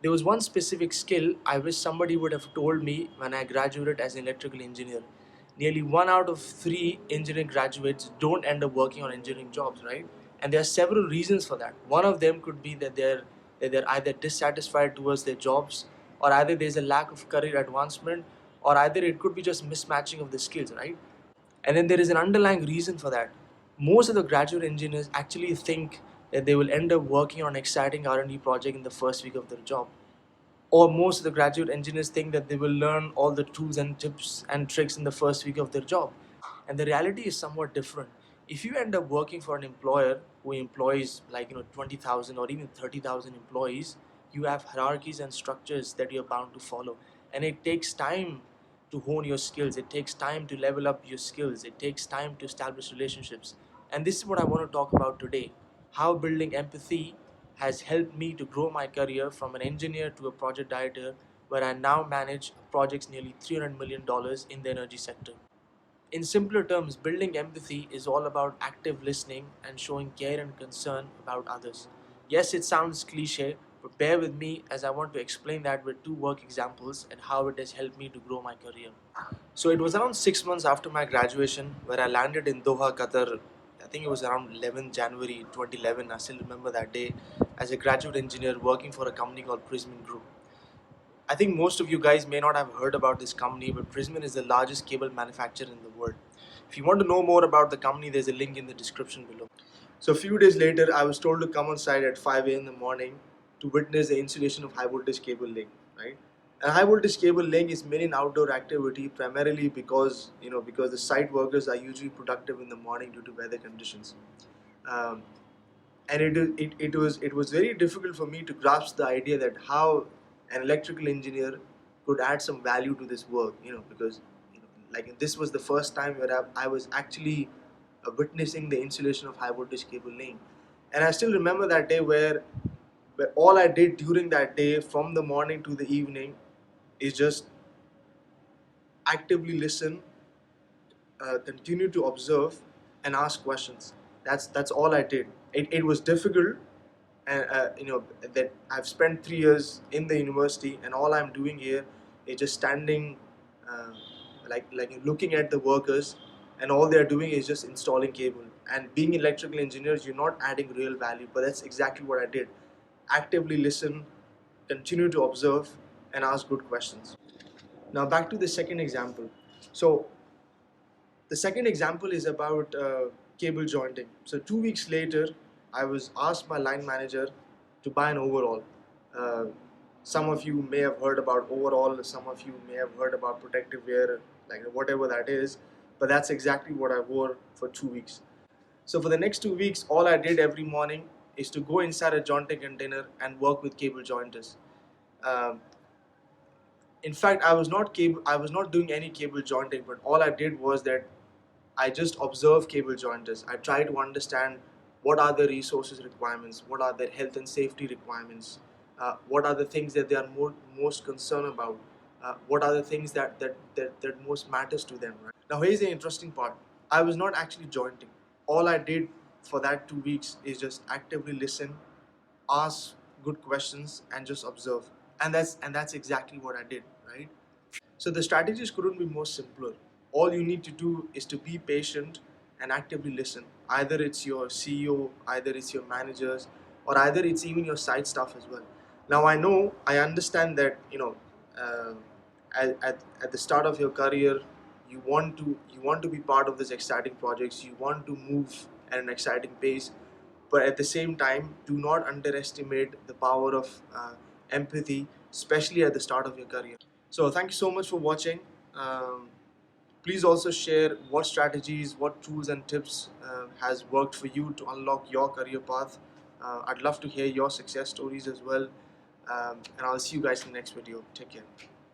There was one specific skill I wish somebody would have told me when I graduated as an electrical engineer. Nearly 1 out of 3 engineering graduates don't end up working on engineering jobs, right? And there are several reasons for that. One of them could be that they're either dissatisfied towards their jobs, or either there's a lack of career advancement, or either it could be just mismatching of the skills, right? And then there is an underlying reason for that. Most of the graduate engineers actually think that they will end up working on an exciting R&D project in the first week of their job. Or most of the graduate engineers think that they will learn all the tools and tips and tricks in the first week of their job. And the reality is somewhat different. If you end up working for an employer who employs 20,000 or even 30,000 employees, you have hierarchies and structures that you're bound to follow. And it takes time to hone your skills. It takes time to level up your skills. It takes time to establish relationships. And this is what I want to talk about today. How building empathy has helped me to grow my career from an engineer to a project director, where I now manage projects nearly $300 million in the energy sector. In simpler terms, building empathy is all about active listening and showing care and concern about others. Yes, it sounds cliche, but bear with me as I want to explain that with two work examples and how it has helped me to grow my career. So it was around 6 months after my graduation where I landed in Doha, Qatar. I think it was around 11 January 2011. I still remember that day as a graduate engineer working for a company called Prismian Group. I think most of you guys may not have heard about this company, but Prismian is the largest cable manufacturer in the world. If you want to know more about the company, there's a link in the description below. So a few days later, I was told to come on site at 5 a.m. in the morning to witness the installation of high voltage cable laying, right? And high voltage cable laying is mainly an outdoor activity, primarily because the site workers are usually productive in the morning due to weather conditions. Um, and it was very difficult for me to grasp the idea that how an electrical engineer could add some value to this work, because this was the first time where I was actually witnessing the installation of high voltage cable laying. And I still remember that day where all I did during that day from the morning to the evening is just actively listen, continue to observe, and ask questions. That's all I did. It was difficult, and that I've spent 3 years in the university, and all I'm doing here is just standing, uh, looking at the workers, and all they're doing is just installing cable. And being electrical engineers, you're not adding real value, but that's exactly what I did. Actively listen, continue to observe, and ask good questions. Now back to the second example. So the second example is about cable jointing. So 2 weeks later, I was asked by line manager to buy an overall. Uh, some of you may have heard about overall. Some of you may have heard about protective wear, like whatever that is. But that's exactly what I wore for 2 weeks. So for the next 2 weeks, all I did every morning is to go inside a jointing container and work with cable jointers. Um, in fact, I was not doing any cable jointing, but all I did was that I just observe cable jointers. I try to understand what are the resources requirements, what are their health and safety requirements, what are the things that they are most concerned about, what are the things that most matters to them. Right? Now here's the interesting part. I was not actually jointing. All I did for that 2 weeks is just actively listen, ask good questions, and just observe. And that's exactly what I did, right? So the strategies couldn't be more simpler. All you need to do is to be patient and actively listen. Either it's your CEO, either it's your managers, or either it's even your side staff as well. Now I understand that at the start of your career, you want to be part of this exciting projects. You want to move at an exciting pace, but at the same time, do not underestimate the power of empathy, especially at the start of your career. So thank you so much for watching. Um, Please also share what strategies, what tools and tips has worked for you to unlock your career path. I'd love to hear your success stories as well. And I'll see you guys in the next video. Take care.